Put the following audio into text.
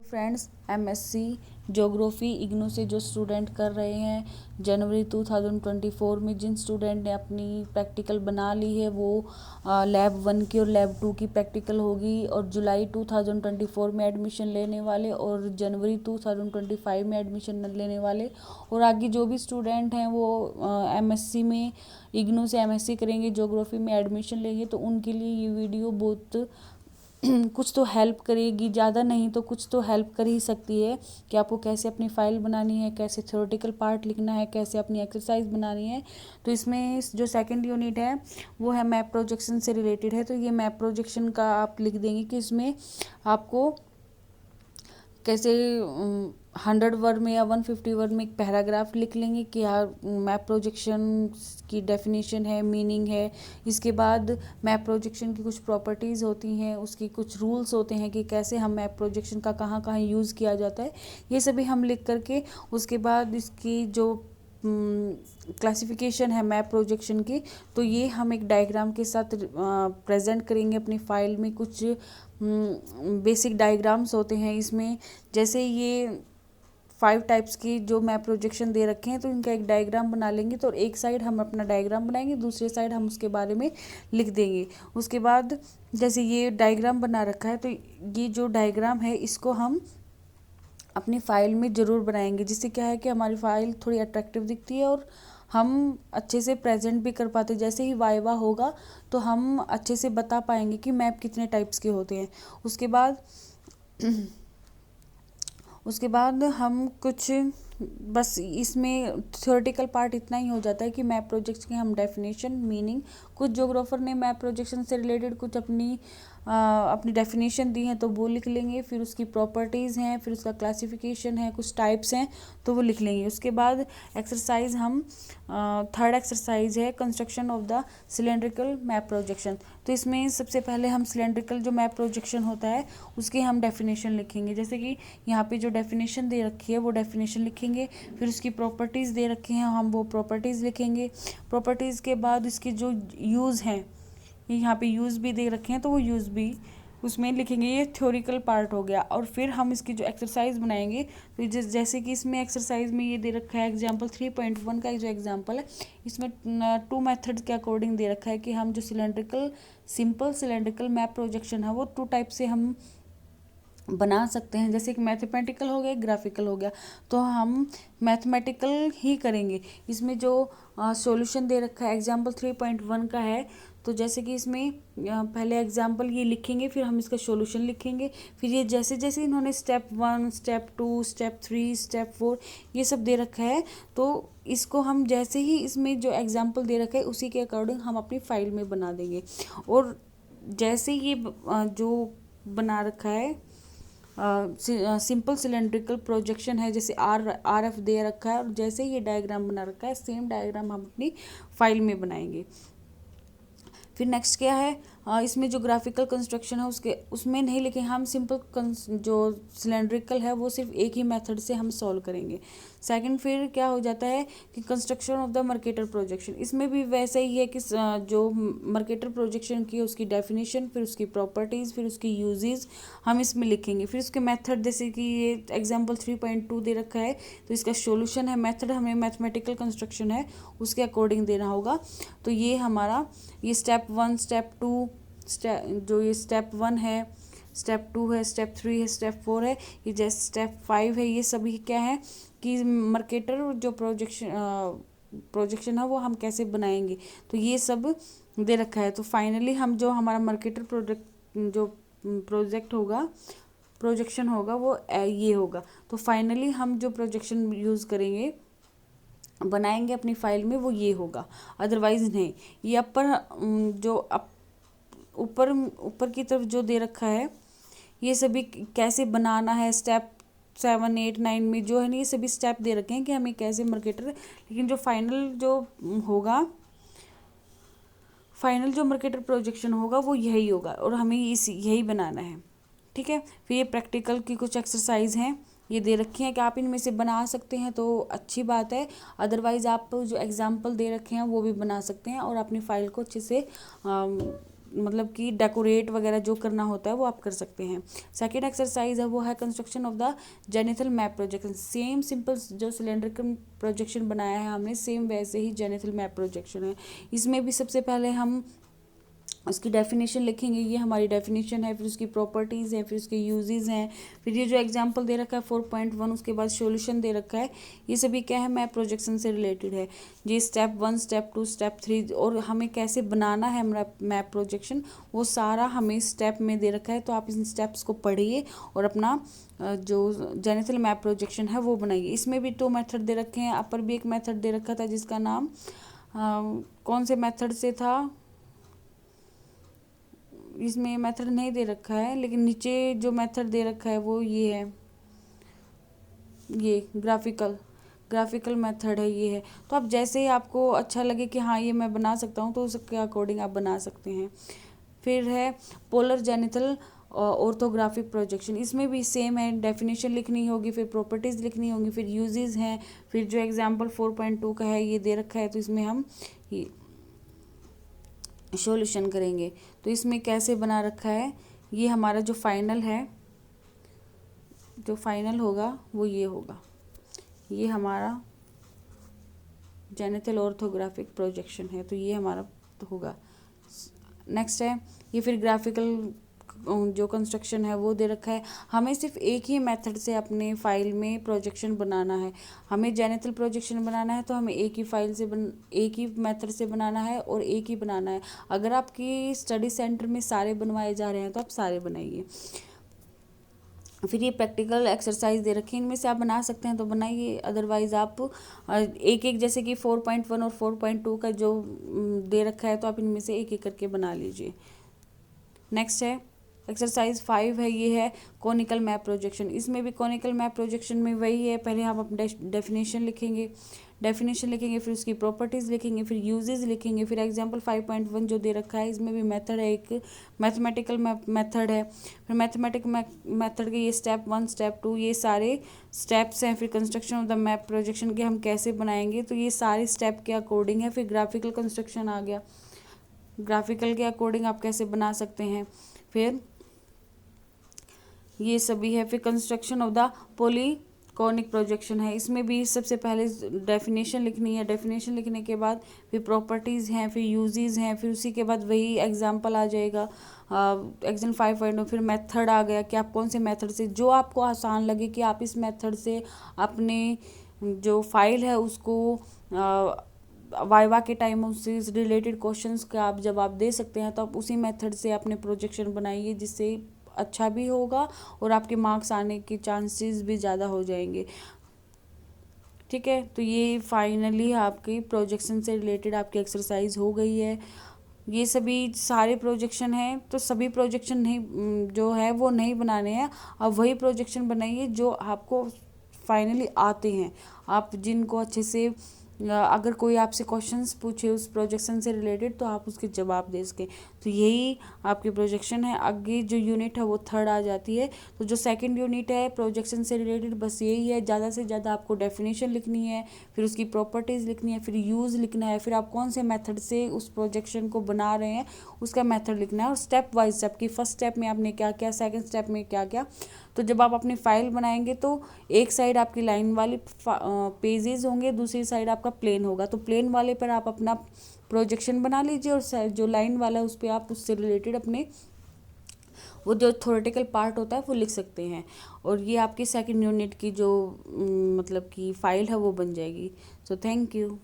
Friends, MSc geography IGNOU से जो student कर रहे हैं, जनवरी 2024 में जिन स्टूडेंट ने अपनी प्रैक्टिकल बना ली है वो लैब 1 की और लैब 2 की प्रैक्टिकल होगी और जुलाई 2024 में एडमिशन लेने वाले और जनवरी 2025 में एडमिशन लेने वाले और आगे जो भी स्टूडेंट हैं वो एमएससी में इग्नू से एमएससी करेंगे, ज्योग्राफी में एडमिशन लेंगे, तो उनके लिए ये वीडियो बहुत कुछ तो हेल्प करेगी, ज़्यादा नहीं तो कुछ तो हेल्प कर ही सकती है कि आपको कैसे अपनी फ़ाइल बनानी है, कैसे थ्योरेटिकल पार्ट लिखना है, कैसे अपनी एक्सरसाइज बनानी है। तो इसमें जो सेकंड यूनिट है वो है मैप प्रोजेक्शन से रिलेटेड है। तो ये मैप प्रोजेक्शन का आप लिख देंगे कि इसमें आपको कैसे 100 वर्ड में या 150 वर्ड में एक पैराग्राफ लिख लेंगे कि मैप प्रोजेक्शन की डेफिनेशन है, मीनिंग है। इसके बाद मैप प्रोजेक्शन की कुछ प्रॉपर्टीज़ होती हैं, उसकी कुछ रूल्स होते हैं कि कैसे हम मैप प्रोजेक्शन का कहाँ कहाँ यूज़ किया जाता है, ये सभी हम लिख करके उसके बाद इसकी जो क्लासिफिकेशन है मैप प्रोजेक्शन की, तो ये हम एक डायग्राम के साथ प्रेजेंट करेंगे अपनी फाइल में। कुछ बेसिक डायग्राम्स होते हैं इसमें, जैसे ये 5 टाइप्स की जो मैप प्रोजेक्शन दे रखे हैं तो इनका एक डायग्राम बना लेंगे। तो एक साइड हम अपना डायग्राम बनाएंगे, दूसरे साइड हम उसके बारे में लिख देंगे। उसके बाद जैसे ये डायग्राम बना रखा है तो ये जो डायग्राम है इसको हम अपनी फ़ाइल में ज़रूर बनाएंगे, जिससे क्या है कि हमारी फ़ाइल थोड़ी अट्रैक्टिव दिखती है और हम अच्छे से प्रेजेंट भी कर पाते। जैसे ही वाइवा होगा तो हम अच्छे से बता पाएंगे कि मैप कितने टाइप्स के होते हैं। उसके बाद हम कुछ बस इसमें थ्योरेटिकल पार्ट इतना ही हो जाता है कि मैप प्रोजेक्ट्स की हम डेफिनेशन, मीनिंग, कुछ ज्योग्राफर ने मैप प्रोजेक्शन से रिलेटेड कुछ अपनी डेफिनेशन दी है तो वो लिख लेंगे। फिर उसकी प्रॉपर्टीज़ हैं, फिर उसका क्लासिफिकेशन है, कुछ टाइप्स हैं तो वो लिख लेंगे। उसके बाद एक्सरसाइज हम थर्ड एक्सरसाइज है construction of the cylindrical map projection. तो इसमें सबसे पहले हम सिलेंड्रिकल जो मैप प्रोजेक्शन होता है उसकी हम डेफिनेशन लिखेंगे। जैसे कि यहाँ पे जो डेफिनेशन दे रखी है वो डेफिनेशन लिखेंगे, फिर उसकी प्रॉपर्टीज़ दे रखी हैं हम वो प्रॉपर्टीज़ लिखेंगे। प्रॉपर्टीज़ के बाद इसके जो यूज़ हैं, यहाँ पे यूज़ भी दे रखे हैं तो वो यूज़ भी उसमें लिखेंगे। ये थ्योरिकल पार्ट हो गया। और फिर हम इसकी जो एक्सरसाइज बनाएंगे तो जैसे कि इसमें एक्सरसाइज में ये दे रखा है एग्जांपल 3.1 का जो एग्जांपल है, इसमें 2 मेथड्स के अकॉर्डिंग दे रखा है कि हम जो सिंपल सिलेंड्रिकल मैप प्रोजेक्शन है वो 2 टाइप से हम बना सकते हैं। जैसे कि मैथमेटिकल हो गया, ग्राफिकल हो गया, तो हम मैथमेटिकल ही करेंगे। इसमें जो सॉल्यूशन दे रखा है एग्जांपल 3.1 का है, तो जैसे कि इसमें पहले एग्जांपल ये लिखेंगे, फिर हम इसका सॉल्यूशन लिखेंगे। फिर ये जैसे जैसे इन्होंने स्टेप 1, स्टेप 2, स्टेप 3, स्टेप 4 ये सब दे रखा है, तो इसको हम जैसे ही इसमें जो एग्जांपल दे रखा है उसी के अकॉर्डिंग हम अपनी फाइल में बना देंगे। और जैसे ये जो बना रखा है सिंपल सिलेंड्रिकल प्रोजेक्शन है, जैसे आर एफ दे रखा है और जैसे ये डायग्राम बना रखा है सेम डायग्राम हम अपनी फाइल में बनाएंगे। फिर नेक्स्ट क्या है, इसमें जो ग्राफिकल कंस्ट्रक्शन है उसमें नहीं लिखें हम, सिंपल जो सिलेंड्रिकल है वो सिर्फ एक ही मेथड से हम सॉल्व करेंगे। सेकंड फिर क्या हो जाता है कि construction of the Mercator projection, इसमें भी वैसे ही है कि जो मर्केटर प्रोजेक्शन की उसकी डेफिनेशन, फिर उसकी प्रॉपर्टीज़, फिर उसकी यूजेस हम इसमें लिखेंगे। फिर उसके मेथड, जैसे कि ये एग्जाम्पल 3.2 दे रखा है तो इसका सोल्यूशन है, मेथड हमें मैथमेटिकल कंस्ट्रक्शन है उसके अकॉर्डिंग देना होगा। तो ये हमारा ये स्टेप 1, स्टेप 2, जो ये स्टेप 1 है, स्टेप 2 है, स्टेप 3 है, स्टेप 4 है, ये जैसे स्टेप 5 है, ये सभी क्या है कि मर्केटर जो प्रोजेक्शन है वो हम कैसे बनाएंगे, तो ये सब दे रखा है। तो फाइनली हम जो हमारा मर्केटर प्रोजेक्शन होगा वो ये होगा। तो फाइनली हम जो प्रोजेक्शन यूज़ करेंगे, बनाएंगे अपनी फाइल में, वो ये होगा, अदरवाइज नहीं। ये ऊपर की तरफ जो दे रखा है ये सभी कैसे बनाना है, स्टेप 7, 8, 9 में जो है ना ये सभी स्टेप दे रखे हैं कि हमें कैसे मर्केटर, लेकिन जो फाइनल जो मर्केटर प्रोजेक्शन होगा वो यही होगा और हमें यही बनाना है। ठीक है। फिर ये प्रैक्टिकल की कुछ एक्सरसाइज हैं, ये दे रखी हैं कि आप इनमें से बना सकते हैं तो अच्छी बात है, अदरवाइज़ आप जो एग्जाम्पल दे रखे हैं वो भी बना सकते हैं और अपनी फ़ाइल को अच्छे से मतलब कि डेकोरेट वगैरह जो करना होता है वो आप कर सकते हैं। सेकेंड एक्सरसाइज है वो है construction of the zenithal map projection. Same simple जो सिलेंड्रिकल प्रोजेक्शन बनाया है हमने, सेम वैसे ही जेनिथल मैप प्रोजेक्शन है। इसमें भी सबसे पहले हम उसकी डेफिनेशन लिखेंगे, ये हमारी डेफिनेशन है, फिर उसकी प्रॉपर्टीज़ हैं, फिर उसके यूजेस हैं, फिर ये जो एग्जांपल दे रखा है 4.1, उसके बाद सॉल्यूशन दे रखा है। ये सभी क्या है, मैप प्रोजेक्शन से रिलेटेड है। ये स्टेप 1, स्टेप 2, स्टेप 3 और हमें कैसे बनाना है मैप प्रोजेक्शन वो सारा हमें स्टेप में दे रखा है। तो आप इन स्टेप्स को पढ़िए और अपना जो जेनिथल मैप प्रोजेक्शन है वो बनाइए। इसमें भी 2 मेथड दे रखे हैं। अपर भी एक मेथड दे रखा था जिसका नाम कौन से मेथड से था, इसमें मेथड नहीं दे रखा है, लेकिन नीचे जो मेथड दे रखा है वो ये है, ये ग्राफिकल मेथड है, ये है। तो आप जैसे ही आपको अच्छा लगे कि हाँ ये मैं बना सकता हूँ तो उसके अकॉर्डिंग आप बना सकते हैं। फिर है पोलर जेनिथल ऑर्थोग्राफिक प्रोजेक्शन। इसमें भी सेम है, डेफिनेशन लिखनी होगी, फिर प्रॉपर्टीज़ लिखनी होगी, फिर यूजेस हैं, फिर जो एग्जांपल 4.2 का है ये दे रखा है तो इसमें हम ये सॉल्यूशन करेंगे। तो इसमें कैसे बना रखा है, ये हमारा जो फाइनल है, जो फाइनल होगा वो ये होगा, ये हमारा जेनिथल ऑर्थोग्राफिक प्रोजेक्शन है, तो ये हमारा होगा। नेक्स्ट है ये फिर ग्राफिकल जो कंस्ट्रक्शन है वो दे रखा है। हमें सिर्फ एक ही मेथड से अपने फाइल में प्रोजेक्शन बनाना है। हमें जेनिथल प्रोजेक्शन बनाना है तो हमें एक ही मेथड से बनाना है और एक ही बनाना है। अगर आपकी स्टडी सेंटर में सारे बनवाए जा रहे हैं तो आप सारे बनाइए। फिर ये प्रैक्टिकल एक्सरसाइज दे रखे हैं, इनमें से आप बना सकते हैं तो बनाइए, अदरवाइज आप एक एक जैसे कि 4.1 और 4.2 का जो दे रखा है तो आप इनमें से एक एक करके बना लीजिए। नेक्स्ट है एक्सरसाइज 5 है, ये है कॉनिकल मैप प्रोजेक्शन। इसमें भी कॉनिकल मैप प्रोजेक्शन में वही है, पहले हम अपने डेफिनेशन लिखेंगे, फिर उसकी प्रॉपर्टीज़ लिखेंगे, फिर यूजेस लिखेंगे, फिर एग्जांपल 5.1 जो दे रखा है इसमें भी मेथड है, एक मैथमेटिकल मेथड है। फिर मैथमेटिकल मेथड के ये स्टेप 1, स्टेप 2 ये सारे स्टेप्स हैं। फिर construction of the map projection के हम कैसे बनाएंगे तो ये सारे स्टेप के अकॉर्डिंग है। फिर ग्राफिकल कंस्ट्रक्शन आ गया, ग्राफिकल के अकॉर्डिंग आप कैसे बना सकते हैं। फिर ये सभी है। फिर कंस्ट्रक्शन ऑफ द पॉलीकॉनिक प्रोजेक्शन है, इसमें भी सबसे पहले डेफिनेशन लिखनी है, डेफिनेशन लिखने के बाद फिर प्रॉपर्टीज़ हैं, फिर यूजेस हैं, फिर उसी के बाद वही एग्जांपल आ जाएगा एग्जाम्पल 5.2। फिर मेथड आ गया कि आप कौन से मेथड से, जो आपको आसान लगे कि आप इस मेथड से अपने जो फाइल है उसको वाइवा के टाइम उससे रिलेटेड क्वेश्चंस का आप जवाब दे सकते हैं, तो आप उसी मेथड से अपने प्रोजेक्शन बनाइए, जिससे अच्छा भी होगा और आपके मार्क्स आने के चांसेस भी ज़्यादा हो जाएंगे। ठीक है, तो ये फाइनली आपकी प्रोजेक्शन से रिलेटेड आपकी एक्सरसाइज हो गई है। ये सभी सारे प्रोजेक्शन हैं, तो सभी प्रोजेक्शन नहीं जो है वो नहीं बनाने हैं। अब वही प्रोजेक्शन बनाइए जो आपको फाइनली आते हैं, आप जिनको अच्छे से अगर कोई आपसे क्वेश्चंस पूछे उस प्रोजेक्शन से रिलेटेड तो आप उसके जवाब दे सकें। तो यही आपकी प्रोजेक्शन है। आगे जो यूनिट है वो थर्ड आ जाती है। तो जो सेकंड यूनिट है प्रोजेक्शन से रिलेटेड बस यही है, ज़्यादा से ज़्यादा आपको डेफिनेशन लिखनी है, फिर उसकी प्रॉपर्टीज़ लिखनी है, फिर यूज़ लिखना है, फिर आप कौन से मेथड से उस प्रोजेक्शन को बना रहे हैं उसका मेथड लिखना है, और स्टेप वाइज स्टेप की फर्स्ट स्टेप में आपने क्या किया, सेकेंड स्टेप में क्या किया। तो जब आप अपनी फाइल बनाएंगे तो एक साइड आपकी लाइन वाली पेजेस होंगे, दूसरी साइड आपका प्लेन होगा। तो प्लेन वाले पर आप अपना प्रोजेक्शन बना लीजिए और जो लाइन वाला है उस पर आप उससे रिलेटेड अपने वो जो थ्योरेटिकल पार्ट होता है वो लिख सकते हैं। और ये आपकी सेकंड यूनिट की जो मतलब की फाइल है वो बन जाएगी। So thank you.